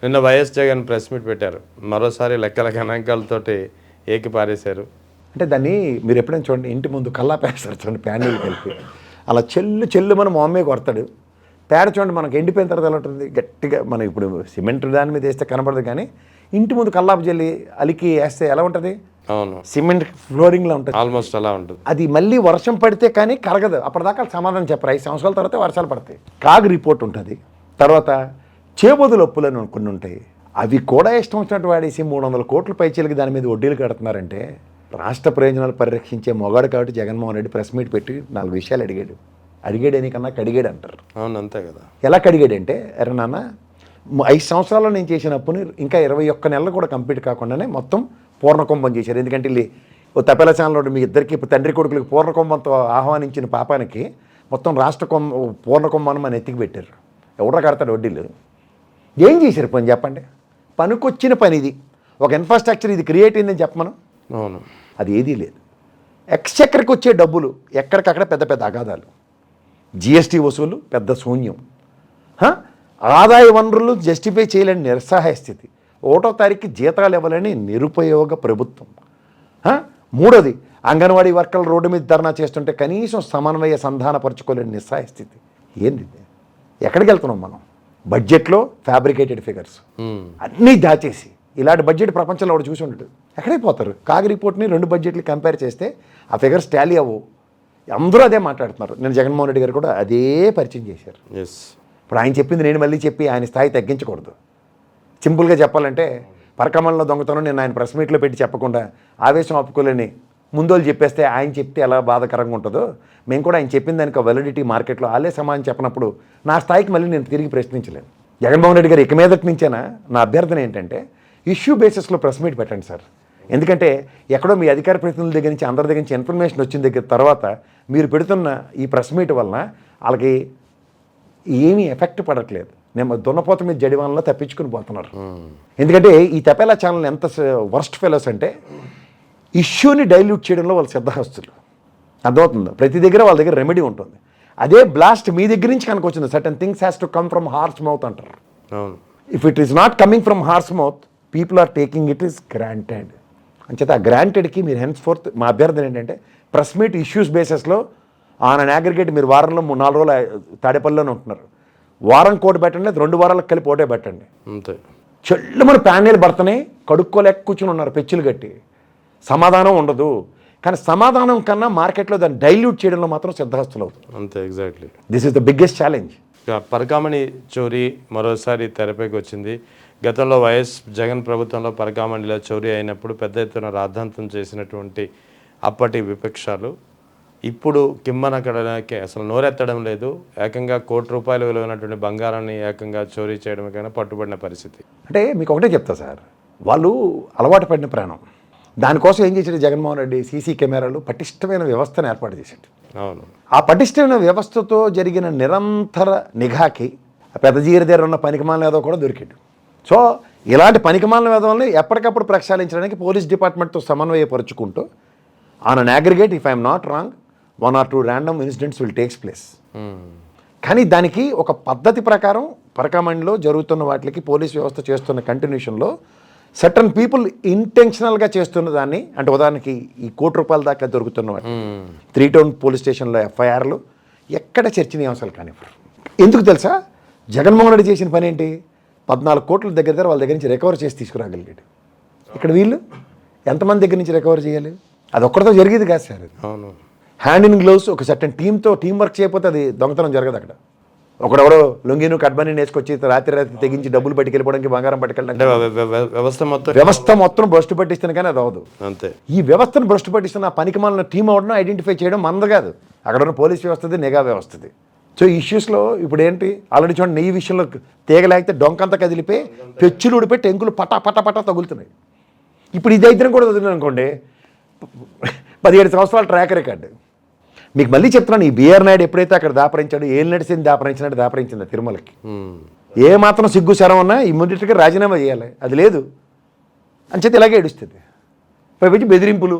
నిన్న YS Jagan press meet పెట్టారు. మరోసారి లెక్కల గణాంకాలతోటి ఏకి పారేశారు. అంటే దాన్ని మీరు ఎప్పుడైనా చూడండి, ఇంటి ముందు కల్లా పేస్తారు చూడండి, ప్యానీలు కలిపి అలా చెల్లు మన మొమ్మే కొడతాడు. పేడ చూడండి మనకు ఎండిపోయిన తర్వాత ఎలా ఉంటుంది, గట్టిగా మనం ఇప్పుడు సిమెంట్ దాని మీద వేస్తే కనబడదు, కానీ ఇంటి ముందు కల్లాపు జల్లి అలికి వేస్తే ఎలా ఉంటుంది, అవును, సిమెంట్ ఫ్లోరింగ్లో ఉంటుంది, ఆల్మోస్ట్ అలా ఉంటుంది. అది మళ్ళీ వర్షం పడితే కానీ కరగదు. అప్పటిదాకా సమాధానం చెప్పరు. 5 సంవత్సరాల తర్వాత వర్షాలు పడతాయి. కాగ్ రిపోర్ట్ ఉంటుంది. తర్వాత చేబోదులు అప్పులని కొన్ని ఉంటాయి, అవి కూడా ఇష్టం వచ్చినట్టు వాడేసి 300 కోట్ల పైచీలకి దాని మీద వడ్డీలు కడుతున్నారంటే రాష్ట్ర ప్రయోజనాలు పరిరక్షించే మొగాడు కాబట్టి జగన్మోహన్ రెడ్డి ప్రెస్ మీట్ పెట్టి 4 విషయాలు అడిగాడని కన్నా కడిగాడు అంటారు. అవును, అంతే కదా. ఎలా కడిగాడంటే, ఎర్ర నాన్న 5 సంవత్సరాల్లో నేను చేసిన అప్పుని ఇంకా 21 నెలలు కూడా కంప్లీట్ కాకుండానే మొత్తం పూర్ణకుంభం చేశారు. ఎందుకంటే వీళ్ళు ఓ తపెల ఛానల్ మీ ఇద్దరికి ఇప్పుడు తండ్రి కొడుకులకి పూర్ణకుంభంతో ఆహ్వానించిన పాపానికి మొత్తం రాష్ట్ర పూర్ణకుంభాన్ని మన ఎత్తికి పెట్టారు. ఎవడో కడతాడు వడ్డీలు? ఏం చేశారు పని చెప్పండి? పనికొచ్చిన పని ఇది. ఒక ఇన్ఫ్రాస్ట్రక్చర్ ఇది క్రియేట్ అయిందని చెప్పమను. అవును, అది ఏదీ లేదు. ఎక్స్చెక్కర్కి వచ్చే డబ్బులు ఎక్కడికక్కడ పెద్ద పెద్ద అగాధాలు, జిఎస్టీ వసూలు పెద్ద శూన్యం, ఆదాయ వనరులు జస్టిఫై చేయలేని నిస్సహాయ స్థితి, 1వ తారీఖుకి జీతాలు ఇవ్వాలని నిరుపయోగ ప్రభుత్వం, 3వది అంగన్వాడీ వర్కర్లు రోడ్డు మీద ధర్నా చేస్తుంటే కనీసం సమన్వయ సంధానపరచుకోలేని నిస్సహాయ స్థితి. ఏంది? ఎక్కడికి వెళ్తున్నాం మనం? బడ్జెట్లో ఫ్యాబ్రికేటెడ్ ఫిగర్స్ అన్నీ దాచేసి, ఇలాంటి బడ్జెట్ ప్రపంచంలో ఒకటి చూసి ఉండడు. ఎక్కడికి పోతారు? కాగ్ రిపోర్ట్ని 2 బడ్జెట్లు కంపేర్ చేస్తే ఆ ఫిగర్స్ టాలీ అవ్వవు. అందరూ అదే మాట్లాడుతున్నారు. నేను జగన్మోహన్ రెడ్డి గారు కూడా అదే పరిచయం చేశారు. ఇప్పుడు ఆయన చెప్పింది నేను మళ్ళీ చెప్పి ఆయన స్థాయి తగ్గించకూడదు. సింపుల్గా చెప్పాలంటే పరకమల్లో దొంగతనం నేను ఆయన ప్రెస్ మీట్లో పెట్టి చెప్పకుండా ఆవేశం ఆపుకోలేని ముందోళ్ళు చెప్పేస్తే ఆయన చెప్తే ఎలా బాధాకరంగా ఉంటుందో, మేము కూడా ఆయన చెప్పిన దానికి వెలిడిటీ మార్కెట్లో ఆలే సమానం చెప్పినప్పుడు నా స్థాయికి మళ్ళీ నేను తిరిగి ప్రశ్నించలేను. జగన్మోహన్ రెడ్డి గారు ఇక మీదటి నుంచేనా నా అభ్యర్థన ఏంటంటే ఇష్యూ బేసిస్లో ప్రెస్ మీట్ పెట్టండి సార్. ఎందుకంటే ఎక్కడో మీ అధికార ప్రతినిధుల దగ్గర నుంచి అందరి దగ్గర నుంచి ఇన్ఫర్మేషన్ వచ్చిన దగ్గర తర్వాత మీరు పెడుతున్న ఈ ప్రెస్ మీట్ వలన వాళ్ళకి ఏమీ ఎఫెక్ట్ పడట్లేదు. నేను దున్నపోత మీద జడివాన్లో తప్పించుకుని పోతున్నారు. ఎందుకంటే ఈ తపేలా ఛానల్ ఎంత వర్స్ట్ ఫెలోస్ అంటే ఇష్యూని డైల్యూట్ చేయడంలో వాళ్ళు సిద్ధహస్తులు. అర్థమవుతుందో? ప్రతి దగ్గర వాళ్ళ దగ్గర రెమెడీ ఉంటుంది. అదే బ్లాస్ట్ మీ దగ్గర నుంచి కనుక వచ్చింది, certain things has to come from horse mouth అంటారు. If it is not coming from horse mouth, people are taking it is granted. అంచేత ఆ గ్రాంటెడ్కి మీరు హెన్స్ ఫోర్త్ మా అభ్యర్థన ఏంటంటే ప్రెస్ మీట్ ఇష్యూస్ బేసిస్లో ఆన్ అన్ అగ్రిగేట్ మీరు వారంలో 4 రోజులు తాడేపల్లిలోనే ఉంటున్నారు, వారం కోటి పెట్టండి, 2 వారాలకు కలిపి ఒకటే పెట్టండి. అంతే. చెల్లు మన ప్యానెల్ భర్తనే కడుక్కోలేక కూర్చుని ఉన్నారు పెచ్చులు కట్టి. సమాధానం ఉండదు. కానీ సమాధానం కన్నా మార్కెట్లో దాన్ని డైల్యూట్ చేయడంలో మాత్రం సిద్ధహస్తులు అవుతుంది. అంతే, exactly. This is the biggest challenge. Parakamani చోరీ మరోసారి తెరపైకి వచ్చింది. గతంలో వైఎస్ జగన్ ప్రభుత్వంలో పరకామణిలో చోరీ అయినప్పుడు పెద్ద ఎత్తున రాద్ధాంతం చేసినటువంటి అప్పటి విపక్షాలు ఇప్పుడు కిమ్మనకడకి అసలు నోరెత్తడం లేదు. ఏకంగా ₹1 కోటి విలువైనటువంటి బంగారాన్ని ఏకంగా చోరీ చేయడం కన్నా పట్టుబడిన పరిస్థితి. అంటే మీకు ఒకటే చెప్తా సార్, వాళ్ళు అలవాటు పడిన ప్రాణం. దానికోసం ఏం చేశాడు జగన్మోహన్ రెడ్డి? సీసీ కెమెరాలు, పటిష్టమైన వ్యవస్థను ఏర్పాటు చేశాడు. అవును. ఆ పటిష్టమైన వ్యవస్థతో జరిగిన నిరంతర నిఘాకి పెద్ద జీరి దగ్గర ఉన్న పనికిమాలిన వేదవ కూడా దొరికాడు. సో ఇలాంటి పనికిమాలిన వేదవల్ని ఎప్పటికప్పుడు ప్రక్షాళించడానికి పోలీస్ డిపార్ట్మెంట్తో సమన్వయపరుచుకుంటూ on an aggregate, if I'm not wrong, 1 or 2 random incidents will takes place. కానీ దానికి ఒక పద్ధతి ప్రకారం పరకామణిలో జరుగుతున్న వాటికి పోలీస్ వ్యవస్థ చేస్తున్న కంటిన్యూషన్లో సర్టన్ పీపుల్ ఇంటెన్షనల్గా చేస్తున్న దాన్ని, అంటే ఉదాహరణకి ఈ ₹1 కోటి దాకా దొరుకుతున్న వాటి 3 టౌన్ పోలీస్ స్టేషన్లో ఎఫ్ఐఆర్లు ఎక్కడ చర్చనీయాంశాలు కానివ్వరు. ఎందుకు తెలుసా? జగన్మోహన్ రెడ్డి చేసిన పని ఏంటి? 14 కోట్ల దగ్గర వాళ్ళ దగ్గర నుంచి రికవర్ చేసి తీసుకురాగలిగాడు. ఇక్కడ వీళ్ళు ఎంతమంది దగ్గర నుంచి రికవర్ చేయాలి? అది ఒక్కడితో జరిగేది కాదు సార్. అవును. హ్యాండ్ ఇన్ గ్లౌస్ ఒక సర్టన్ టీంతో టీం వర్క్ చేయకపోతే అది దొంగతనం జరగదు. అక్కడ ఒకడెవడో లొంగిను కడ్బని వేసుకొచ్చి రాత్రి తెగించి డబ్బులు పట్టుకెళ్ళిపోవడానికి, బంగారం పట్టుకెళ్ళడానికి వ్యవస్థ మొత్తం భ్రష్టు పట్టిస్తాను, కానీ అది అవ్వదు. అంతే. ఈ వ్యవస్థను భ్రష్టు పట్టిస్తున్న పనికిమాలిన టీం అవడం ఐడెంటిఫై చేయడం మనది కాదు, అక్కడ ఉన్న పోలీస్ వ్యవస్థది, నిఘా వ్యవస్థది. సో ఈ ఇష్యూస్లో ఇప్పుడు ఏంటి, ఆల్రెడీ చూడండి నెయ్యి విషయంలో తీగలేకపోతే డొంకంతా కదిలిపోయి పెచ్చులు ఊడిపోయి టెంకులు పటా తగులుతున్నాయి. ఇప్పుడు ఇది అయితే కూడా వదిలిన అనుకోండి 17 సంవత్సరాల ట్రాక్ రికార్డు. మీకు మళ్ళీ చెప్తున్నాను, ఈ బిఆర్ నాయుడు ఎప్పుడైతే అక్కడ దాపరించాడు, ఏం నడిచింది దాపరించింది తిరుమలకి. ఏ మాత్రం సిగ్గు శరం ఉన్నా ఇమ్మీడియట్గా రాజీనామా చేయాలి, అది లేదు అని చెప్పి ఇలాగే ఏడుస్తుంది. పైపించి బెదిరింపులు.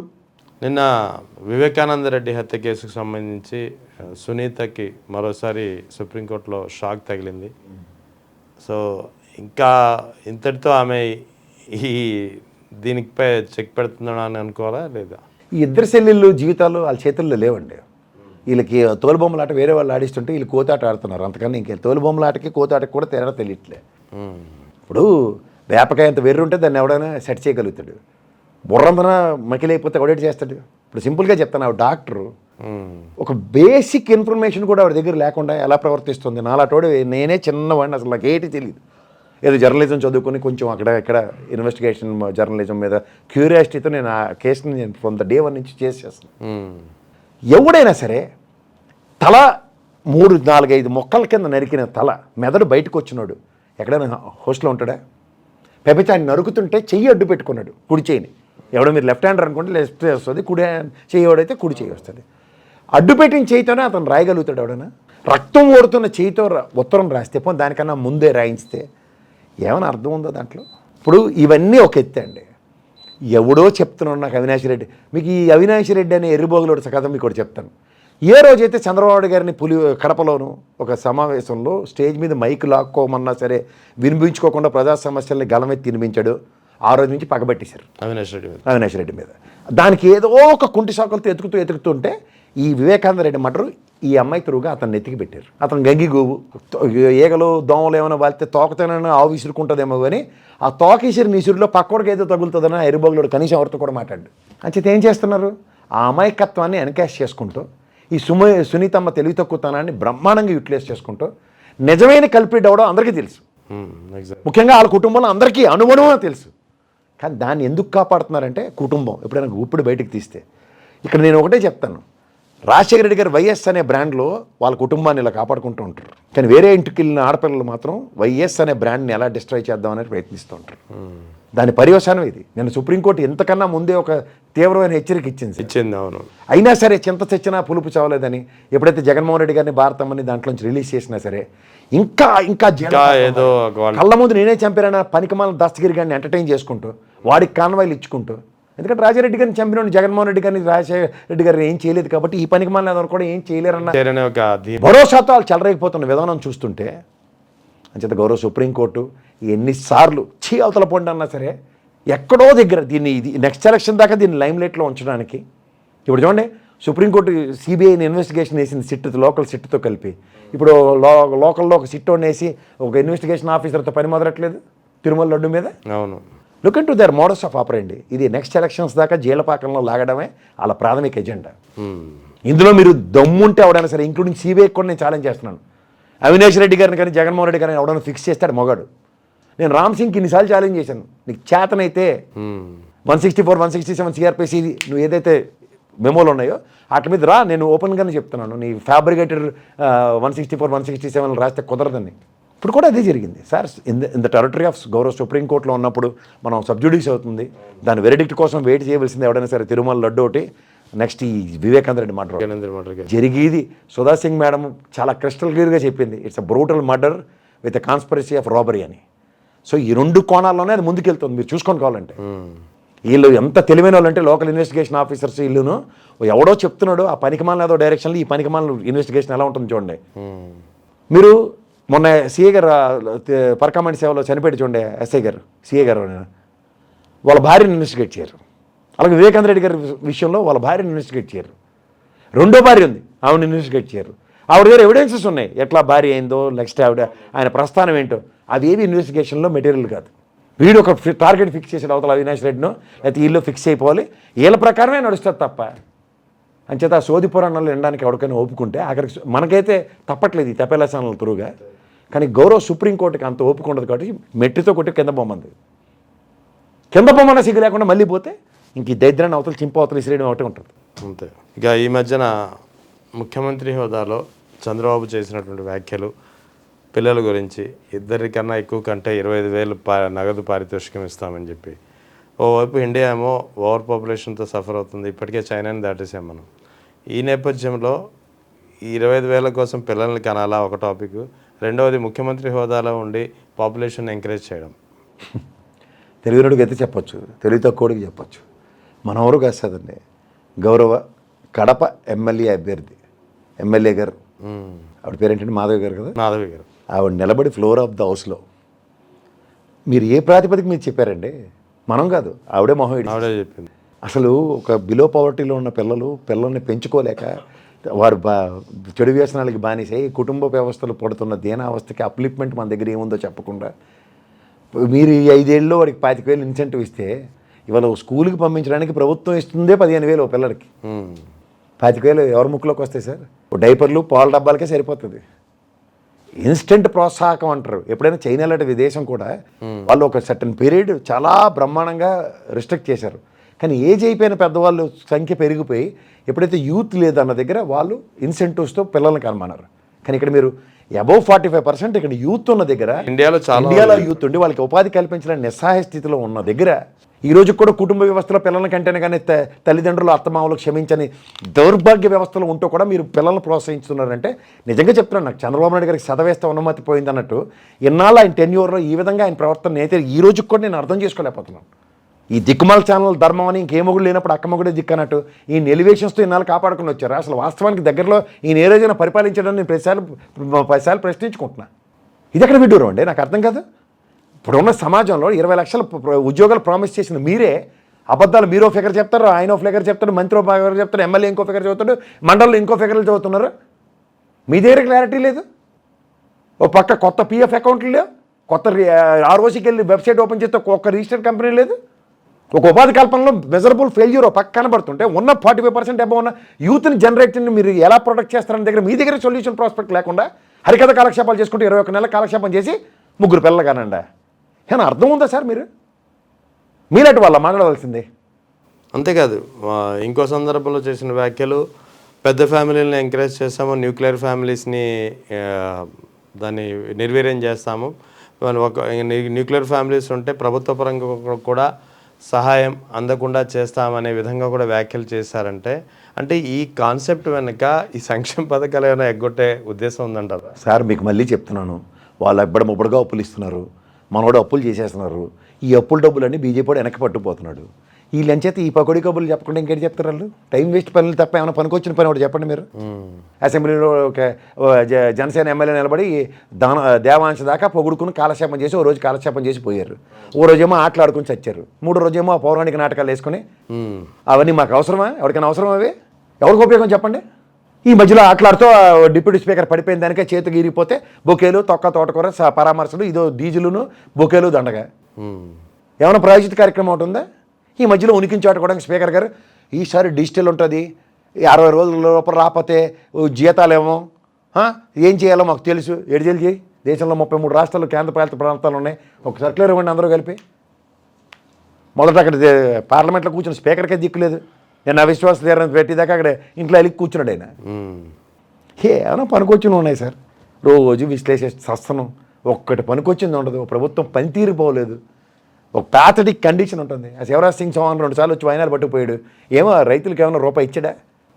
నిన్న వివేకానంద రెడ్డి హత్య కేసుకు సంబంధించి సునీతకి మరోసారి సుప్రీంకోర్టులో షాక్ తగిలింది. సో ఇంకా ఇంతటితో ఆమె ఈ దీనిపై చెక్ పెడుతున్నాడని అనుకోవాలా లేదా? ఈ ఇద్దరు చెల్లెళ్ళు జీవితాలు వాళ్ళ చేతుల్లో లేవండి. వీళ్ళకి తోలుబొమ్మలాట వేరే వాళ్ళు ఆడిస్తుంటే వీళ్ళు కోతాట ఆడుతున్నారు. అంతకన్నా ఇంకే తోలుబొమ్మలాటకి కోతాటకి కూడా తేడా తెలియట్లే. ఇప్పుడు వేపకాయ అంత వెర్రు ఉంటే దాన్ని ఎవడైనా సెట్ చేయగలుగుతాడు. బుర్రంతన మకిలైపోతే ఎవడేటి చేస్తాడు? ఇప్పుడు సింపుల్గా చెప్తాను, ఆవిడ డాక్టరు, ఒక బేసిక్ ఇన్ఫర్మేషన్ కూడా ఆవిడ దగ్గర లేకుండా ఎలా ప్రవర్తిస్తుంది. నాలాటోడు నేనే చిన్నవాడిని, అసలు నాకు ఏంటి తెలియదు. ఏదో జర్నలిజం చదువుకొని కొంచెం అక్కడ ఇక్కడ ఇన్వెస్టిగేషన్ జర్నలిజం మీద క్యూరియాసిటీతో నేను ఆ కేసుని నేను ఫ్రమ్ ద డే 1 నుంచి చేసేస్తాను. ఎవడైనా సరే తల 3, 4, 5 మొక్కల కింద నరికిన తల మెదడు బయటకు వచ్చినాడు ఎక్కడైనా హోస్టల్లో ఉంటాడా? పెపచాన్ని నరుకుతుంటే చెయ్యి అడ్డు పెట్టుకున్నాడు, కుడి చేయిని. ఎవడో మీరు లెఫ్ట్ హ్యాండర్ అనుకుంటే లెఫ్ట్ వస్తుంది, కుడి చెయ్యి ఎవడైతే కుడి చెయ్యి వస్తుంది. అడ్డు పెట్టిన చేయితోనే అతను రాయగలుగుతాడు ఎవడైనా? రక్తం ఓడుతున్న చేయితో ఉత్తరం రాస్తే పోనీ దానికన్నా ముందే రాయించితే ఏమైనా అర్థం ఉందో దాంట్లో? ఇప్పుడు ఇవన్నీ ఒక ఎత్తే అండి. ఎవడో చెప్తున్నాడు నాకు అవినాష్ రెడ్డి. మీకు ఈ అవినాష్ రెడ్డి అనే ఎర్రిబోగులోడు కథ మీకు కూడా చెప్తాను. ఏ రోజైతే చంద్రబాబు గారిని కడపలోను ఒక సమావేశంలో స్టేజ్ మీద మైక్ లాక్కోమన్నా సరే వినిపించుకోకుండా ప్రజా సమస్యల్ని గలమెత్తి వినిపించాడు, ఆ రోజు నుంచి పగబట్టేశారు అవినాష్ రెడ్డి మీద. దానికి ఏదో ఒక కుంటి సాకులతో ఎతుకుతుంటే ఈ వివేకానంద రెడ్డి మటరు ఈ అమ్మాయి తురుగా అతన్ని ఎత్తికి పెట్టారు. అతను గంగి గోవు, ఈగలు దోమలు ఏమైనా వాళ్తే తోకతోనైనా ఆవు విసురుకుంటుందేమో కానీ ఆ తోకేసిరి నిసురులో పక్కోడికి ఏదో తగులుతుందని ఆ ఎరుబోగులోడు కనీసం ఎవరితో కూడా మాట్లాడు. అంచేత ఏం చేస్తున్నారు? ఆ అమాయకత్వాన్ని ఎన్కాష్ చేసుకుంటూ ఈ సునీతమ్మ తెలివి తక్కువతనాన్ని బ్రహ్మాండంగా యూటిలైజ్ చేసుకుంటూ నిజమైన కల్పిట్ అవడం అందరికీ తెలుసు. ముఖ్యంగా వాళ్ళ కుటుంబంలో అందరికీ అనుగుణంగా తెలుసు. కానీ దాన్ని ఎందుకు కాపాడుతున్నారంటే కుటుంబం ఎప్పుడైనా ఊపిడి బయటకు తీస్తే. ఇక్కడ నేను ఒకటే చెప్తాను, రాజశేఖర రెడ్డి గారు వైఎస్ అనే బ్రాండ్లో వాళ్ళ కుటుంబాన్ని ఇలా కాపాడుకుంటూ ఉంటారు. కానీ వేరే ఇంటికి వెళ్ళిన ఆడపిల్లలు మాత్రం వైఎస్ అనే బ్రాండ్ని ఎలా డిస్ట్రాయ్ చేద్దామని ప్రయత్నిస్తూ ఉంటారు. దాని పర్యవసానం ఇది. నేను సుప్రీంకోర్టు ఎంతకన్నా ముందే ఒక తీవ్రమైన హెచ్చరిక ఇచ్చింది. అవును. అయినా సరే చింత చచ్చినా పులుపు చావలేదని ఎప్పుడైతే జగన్మోహన్ రెడ్డి గారిని భారతమ్మని దాంట్లోంచి రిలీజ్ చేసినా సరే ఇంకా ఏదో కళ్ళ ముందు నేనే చంపారన్న పనికిమాల దస్తగిరి గారిని ఎంటర్టైన్ చేసుకుంటూ వాడికి కాన్వాయిలు ఇచ్చుకుంటూ, ఎందుకంటే రాజారెడ్డి గారిని చంపిన జగన్మోహన్ రెడ్డి గారిని రాజశేఖర రెడ్డి గారిని ఏం చేయలేదు కాబట్టి ఈ పనికిమాల ఎవరు కూడా ఏం చేయలేరన్న భరోసాతో వాళ్ళు చెలరేగిపోతున్న విధానం చూస్తుంటే అంచేత గౌరవ సుప్రీంకోర్టు ఎన్నిసార్లు అవతల పొండి అన్నా సరే ఎక్కడో దగ్గర దీన్ని ఇది నెక్స్ట్ ఎలక్షన్ దాకా దీన్ని లైమ్లైట్లో ఉంచడానికి ఇప్పుడు చూడండి, సుప్రీంకోర్టు సిబిఐని ఇన్వెస్టిగేషన్ వేసింది సిట్తో, లోకల్ సిట్తో కలిపి. ఇప్పుడు లోకల్లో ఒక సిట్ వేసి ఒక ఇన్వెస్టిగేషన్ ఆఫీసర్తో పని మొదలట్లేదు తిరుమల లడ్డు మీద. అవును. Look in to their modus of operandi. ఇది నెక్స్ట్ ఎలక్షన్స్ దాకా జైలపాకంలో లాగడమే వాళ్ళ ప్రాథమిక ఎజెండా. ఇందులో మీరు దమ్ముంటే ఎవడైనా సరే, ఇంక్లూడింగ్ సిబిఐ కూడా నేను ఛాలెంజ్ చేస్తున్నాను, అవినాష్ రెడ్డి గారిని కానీ జగన్మోహన్ రెడ్డి గారిని ఎవడైనా ఫిక్స్ చేస్తాడు మొగాడు. నేను రామ్ సింగ్కి ఇన్నిసార్లు ఛాలెంజ్ చేశాను, నీకు చేతనైతే 164, 167 సిఆర్పిసి నువ్వు ఏదైతే మెమోలు ఉన్నాయో వాటి మీద రా, నేను ఓపెన్గానే చెప్తున్నాను. నీ ఫ్యాబ్రికేటెడ్ 164, 167 రాస్తే కుదరదని. ఇప్పుడు కూడా అదే జరిగింది sir. In the territory of గౌరవ సుప్రీంకోర్టులో ఉన్నప్పుడు మనం సబ్జుడిస్ అవుతుంది, దాని వెరిడిక్ట్ కోసం వెయిట్ చేయవలసింది ఎవడైనా సరే తిరుమల లడ్డు ఒకటి, నెక్స్ట్ ఈ వివేకానంద రెడ్డి మర్డర్ జరిగేది. సుధా సింగ్ మేడం చాలా క్రిస్టల్ క్లియర్గా చెప్పింది, it's a brutal murder with a conspiracy of robbery అని. సో ఈ 2 కోణాల్లోనే అది ముందుకెళ్తుంది, మీరు చూసుకొని కావాలంటే. వీళ్ళు ఎంత తెలివైన వాళ్ళు అంటే లోకల్ ఇన్వెస్టిగేషన్ ఆఫీసర్స్ వీళ్ళును ఎవడో చెప్తున్నాడు ఆ పనికిమాలిన ఏదో డైరెక్షన్లో ఈ పనికిమాలిన ఇన్వెస్టిగేషన్ ఎలా ఉంటుంది చూడండి. మీరు మొన్న సిఏ గారు పరకామణి సేవలో చనిపోయి చూడండి, ఎస్ఐ గారు సిఏ గారు వాళ్ళ భార్యను ఇన్వెస్టిగేట్ చేయరు. అలాగే వివేకానంద రెడ్డి గారి విషయంలో వాళ్ళ భార్యను ఇన్వెస్టిగేట్ చేయరు. రెండో భార్య ఉంది, ఆవిడని ఇన్వెస్టిగేట్ చేయరు. ఆవిడ దగ్గర ఎవిడెన్సెస్ ఉన్నాయి, ఎట్లా భార్య అయిందో, నెక్స్ట్ ఆయన ప్రస్థానం ఏంటో, అది ఏవి ఇన్వెస్టిగేషన్లో మెటీరియల్ కాదు. వీడు ఒక టార్గెట్ ఫిక్స్ చేసాడు అవతల అవినాష్ రెడ్డిను, లేకపోతే వీళ్ళు ఫిక్స్ అయిపోవాలి, వీళ్ళ ప్రకారమే నడుస్తుంది తప్ప. అంచేత ఆ సోది పురాణాలు వినడానికి ఎవరికైనా ఒప్పుకుంటే అక్కడికి మనకైతే తప్పట్లేదు ఈ తెప్పేలసానాల తురుగా. కానీ గౌరవ సుప్రీంకోర్టుకి అంత ఓపిక ఉండదు కాబట్టి మెట్టితో కొట్టి కింద బొమ్మంది. కింద బొమ్మన సిగ్గు లేకుండా మళ్ళీ పోతే ఇంక ఈ దరిద్రాన్ని అవతలు చింపవతలు ఇసిరేయడం ఒకటి ఉంటుంది అంతే. ఇక ఈ మధ్యన ముఖ్యమంత్రి హోదాలో చంద్రబాబు చేసినటువంటి వ్యాఖ్యలు పిల్లల గురించి, ఇద్దరికన్నా ఎక్కువ కంటే 25,000 నగదు పారితోషికం ఇస్తామని చెప్పి, ఓవైపు ఇండియా ఏమో ఓవర్ పాపులేషన్తో సఫర్ అవుతుంది, ఇప్పటికే చైనాని దాటేసాం మనం. ఈ నేపథ్యంలో ఈ 25,000 కోసం పిల్లల్ని కనాలా ఒక టాపిక్, రెండవది ముఖ్యమంత్రి హోదాలో ఉండి పాపులేషన్ ఎంకరేజ్ చేయడం. తెలివినోడికి అయితే చెప్పొచ్చు, తెలివి తక్కువడికి చెప్పొచ్చు. మన ఎవరు కాస్తుందండి, గౌరవ కడప ఎమ్మెల్యే అభ్యర్థి ఎమ్మెల్యే గారు, ఆవిడ పేరేంటంటే మాధవి గారు కదా, మాధవి గారు, ఆవిడ నిలబడి ఫ్లోర్ ఆఫ్ ద హౌస్లో మీరు ఏ ప్రాతిపదిక మీరు చెప్పారండి? మనం కాదు, ఆవిడే మొహం ఆవిడే చెప్పింది. అసలు ఒక బిలో పవర్టీలో ఉన్న పిల్లల్ని పెంచుకోలేక వారు చెడు వ్యసనాలకి బానిసై కుటుంబ వ్యవస్థలు పడుతున్న దీనావస్థకి అప్లిప్మెంట్ మన దగ్గర ఏముందో చెప్పకుండా మీరు ఈ 5 ఏళ్ళలో వాడికి 25,000 ఇన్సెంటివ్ ఇస్తే ఇవాళ స్కూల్కి పంపించడానికి ప్రభుత్వం ఇస్తుందే 15,000 పిల్లలకి. 25,000 ఎవరి ముక్కులోకి వస్తాయి సార్? డైపర్లు పాల డబ్బాలకే సరిపోతుంది. ఇన్స్టెంట్ ప్రోత్సాహకం అంటారు. ఎప్పుడైనా చైనా లాంటి విదేశం కూడా వాళ్ళు ఒక సర్టన్ పీరియడ్ చాలా బ్రహ్మాండంగా రిస్ట్రిక్ట్ చేశారు. కానీ ఏజ్ అయిపోయిన పెద్దవాళ్ళు సంఖ్య పెరిగిపోయి ఎప్పుడైతే యూత్ లేదన్న దగ్గర వాళ్ళు ఇన్సెంటివ్స్తో పిల్లల్ని కనమన్నారు. కానీ ఇక్కడ మీరు అబౌవ్ 45% ఇక్కడ యూత్ ఉన్న దగ్గర, ఇండియాలో యూత్ ఉండి వాళ్ళకి ఉపాధి కల్పించలేని నిస్సహాయ స్థితిలో ఉన్న దగ్గర ఈ రోజు కూడా కుటుంబ వ్యవస్థలో పిల్లల కంటేనే కానీ తల్లిదండ్రులు అత్తమామలు క్షమించని దౌర్భాగ్య వ్యవస్థలో ఉంటూ కూడా మీరు పిల్లల్ని ప్రోత్సహిస్తున్నారంటే నిజంగా చెప్తున్నాను, నాకు చంద్రబాబు నాయుడు గారికి చదవేస్తే ఉన్నమతి పోయింది అన్నట్టు ఇన్నాళ్ళు ఆయన టెన్యూర్లో ఈ విధంగా ఆయన ప్రవర్తన అయితే ఈ రోజుకి కూడా నేను అర్థం చేసుకోలేకపోతున్నాను. ఈ దిక్కుమాల ఛానల్ ధర్మం అని ఇంకేమొగుడు లేనప్పుడు అక్కమ్మగుడే దిక్కు అన్నట్టు ఈ ఎలివేషన్స్తో ఇన్నాళ్ళు కాపాడుకుని వచ్చారు. అసలు వాస్తవానికి దగ్గరలో ఈయన ఏ రోజైనా పరిపాలించడం నేను 10 సార్లు ప్రశ్నించుకుంటున్నా. ఇది ఎక్కడ విడ్డూరం అండి? నాకు అర్థం కాదు. ఇప్పుడున్న సమాజంలో 20 లక్షల ఉద్యోగాలు ప్రామిస్ చేసిన మీరే అబద్ధాలు మీరు ఫిగర్ చెప్తారు, ఆయన ఫిగర్ చెప్తాడు, మంత్రి ఫిగర్ చెప్తాడు, ఎమ్మెల్యే ఇంకో ఫిగర్ చదువుతాడు, మండలంలో ఇంకో ఫిగర్లు చదువుతున్నారు. మీ దగ్గర క్లారిటీ లేదు. ఓ పక్క కొత్త పిఎఫ్ అకౌంట్లు లేవు, కొత్త ఆర్ఓసీకి వెళ్ళి వెబ్సైట్ ఓపెన్ చేస్తే ఒక్క రిజిస్టర్డ్ కంపెనీ లేదు. ఒక ఉపాధి కల్పనలో మెజరబుల్ ఫెయిల్యూర్ పక్క కనబడుతుంటే ఉన్న 45% అబౌవ్ ఉన్న యూత్ని జనరేట్ని మీరు ఎలా ప్రొటెక్ట్ చేస్తారని దగ్గర మీ దగ్గర సొల్యూషన్ ప్రాస్పెక్ట్ లేకుండా హరికథ కాలక్షేపాలు చేసుకుంటే 21 నెలల కాలక్షేపం చేసి 3 పిల్లలు కానండి. ఏమన్నా అర్థం ఉందా సార్? మీలాంటి వాళ్ళ మాట్లాడవలసిందే. అంతేకాదు ఇంకో సందర్భంలో చేసిన వ్యాఖ్యలు పెద్ద ఫ్యామిలీని ఎంకరేజ్ చేస్తాము, న్యూక్లియర్ ఫ్యామిలీస్ని దాన్ని నిర్వీర్యం చేస్తాము, ఒక న్యూక్లియర్ ఫ్యామిలీస్ ఉంటే ప్రభుత్వ పరంగా కూడా సహాయం అందకుండా చేస్తామనే విధంగా కూడా వ్యాఖ్యలు చేశారంటే అంటే ఈ కాన్సెప్ట్ వెనుక ఈ సంక్షేమ పథకాలు ఏమైనా ఎగ్గొట్టే ఉద్దేశం ఉందంటారా సార్? మీకు మళ్ళీ చెప్తున్నాను, వాళ్ళు ఎబ్బడ ముబ్బడిగా అప్పులు ఇస్తున్నారు, మనోడు అప్పులు చేసేస్తున్నారు. ఈ అప్పుల డబ్బులన్నీ బీజేపీ వాడు వెనక్కి పట్టుకుపోతున్నాడు. ఈ లంచేత ఈ పకోడీ కబుర్లు చెప్పకుండా ఇంకేంటి చెప్తారు వాళ్ళు? టైం వేస్ట్ పనులు తప్ప ఏమైనా పనికొచ్చిన పని ఒకటి చెప్పండి మీరు. అసెంబ్లీలో ఒక జనసేన ఎమ్మెల్యే నిలబడి దేవాంశ దాకా పొగుడుకుని కాలక్షేపం చేసి ఓ రోజు కాలక్షేపం చేసి పోయారు, ఓ రోజేమో ఆటలాడుకుని చచ్చారు, 3 రోజేమో పౌరాణిక నాటకాలు వేసుకుని అవన్నీ మాకు అవసరమా? ఎవరికైనా అవసరం? అవి ఎవరికి ఉపయోగం చెప్పండి? ఈ మధ్యలో ఆటలాడుతూ డిప్యూటీ స్పీకర్ పడిపోయిన దానికే చేతికి గీరిపోతే బొకేలు, తొక్క తోటకూర పరామర్శలు, ఇదో డీజిలును బొకేలు దండగా ఏమైనా ప్రాయోజిత కార్యక్రమం ఉంటుందా? ఈ మధ్యలో ఉనికించి ఆడుకోవడానికి స్పీకర్ గారు ఈసారి డిజిటల్ ఉంటుంది, 60 రోజుల లోపల రాకపోతే జీతాలేమో ఏం చేయాలో మాకు తెలుసు, ఎడిజల్ చేయి. దేశంలో 33 రాష్ట్రాలు కేంద్రపాలిత ప్రాంతాలు ఉన్నాయి, ఒక సర్క్యులర్ ఇవ్వండి అందరూ కలిపి. మొదట అక్కడ పార్లమెంట్లో కూర్చున్న స్పీకర్కే దిక్కులేదు. నేను అవిశ్వాస తీరాన్ని పెట్టేదాకా అక్కడ ఇంట్లో వెళ్ళి కూర్చున్నాడు ఆయన. ఏమైనా పనికొచ్చినవి ఉన్నాయి సార్? రోజు విశ్లేషిస్తే సస్తనం ఒక్కటి పనికొచ్చింది ఉండదు. ప్రభుత్వం పనితీరు పోలేదు, ఒక ప్యాథటిక్ కండిషన్ ఉంటుంది. ఆ శివరాజ్ సింగ్ చౌహాన్ 2 సార్లు వచ్చి వాయినాలు పట్టుకుపోయాడు, ఏమో రైతులకు ఏమైనా రూపాయి ఇచ్చాడా?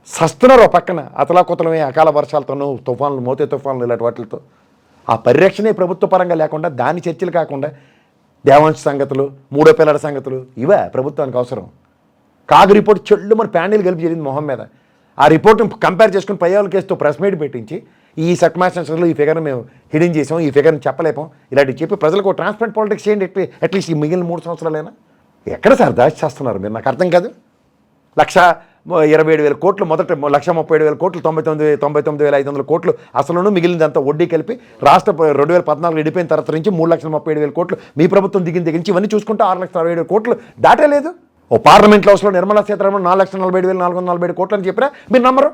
సస్తున్నారు ఓ పక్కన అతలాకుతలమే అకాల వర్షాలతోనూ తుఫాన్లు, మోతే తుఫాన్లు ఇలాంటి వాటితో. ఆ పరిరక్షణే ప్రభుత్వ పరంగా లేకుండా దాని చర్చలు కాకుండా దేవాంశ సంగతులు, 3వ పిల్లల సంగతులు ఇవే ప్రభుత్వానికి అవసరం. కాగు రిపోర్ట్ చెల్లు మన ప్యానెల్ కలిపి జరిగింది మొహం మీద. ఆ రిపోర్ట్ని కంపేర్ చేసుకుని పయ్యాల కేసుతో ప్రెస్ మీట్ పెట్టించి ఈ సట్మాస్టర్స్లో ఈ ఫిగర్ని మేము హిడింగ్ చేసాం, ఈ ఫిగర్ని చెప్పలేపాం, ఇలాంటివి చెప్పి ప్రజలకు ట్రాన్స్పరెంట్ పాలిటిక్స్ చేయండి. అట్లీస్ట్ ఈ మిగిలిన 3 సంవత్సరాలైనా ఎక్కడ సార్ దాచి చేస్తున్నారు మీరు? నాకు అర్థం కాదు. 1,27,000 కోట్లు, మొదట 1,37,000 కోట్లు, 99,500 కోట్లు అసలును మిగిలినంతా వడ్డీ కలిపి రాష్ట్ర 2014 విడిపోయిన తర్వాత నుంచి 3,37,000 కోట్లు మీ ప్రభుత్వం దిగించి ఇవన్నీ చూసుకుంటే 6,67,000 కోట్లు దాటే లేదు. ఓ పార్లమెంట్ హౌస్లో నిర్మలా సీతారామన్ 4,47,447 కోట్లు అని చెప్పినా మీరు నమ్మరు.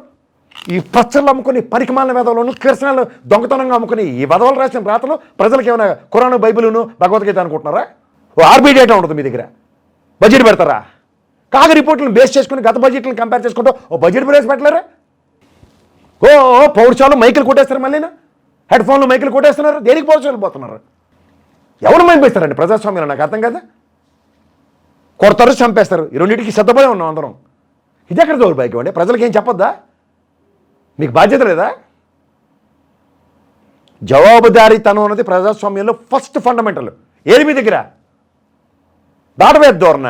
ఈ పచ్చళ్ళు అమ్ముకుని పరికమాల వేదవలను కిరసనాలు దొంగతనంగా అమ్ముకుని ఈ వదవలు రాసిన రాతలు ప్రజలకు ఏమైనా ఖురాను, బైబిలును, భగవద్గీత అనుకుంటున్నారా? ఓ ఆర్బీ డేటా ఉంటుంది మీ దగ్గర, బడ్జెట్ పెడతారా? కాగా రిపోర్ట్లను బేస్ చేసుకుని గత బడ్జెట్లను కంపేర్ చేసుకుంటూ ఓ బడ్జెట్ బేస్ పెట్టలేరా? ఓ పౌరుషాలు మైకులు కొట్టేస్తారు, మళ్ళీనా హెడ్ ఫోన్లు మైకులు కొట్టేస్తున్నారు. దేనికి పౌరుషాలు పోతున్నారు? ఎవరు మైంపేస్తారండి ప్రజాస్వామ్యంలో? నాకు అర్థం కదా. కొడతారు, చంపేస్తారు. ఈ రెండింటికి సిద్ధపడే ఉన్నాం అందరం. ఇది ఎక్కడ దౌర్భాగ్యం అండి? ప్రజలకు ఏం చెప్పొద్దా? మీకు బాధ్యత లేదా? జవాబుదారీతనం అన్నది ప్రజాస్వామ్యంలో ఫస్ట్ ఫండమెంటల్. ఏది మీ దగ్గర? దాటవేద్ద ధోరణ.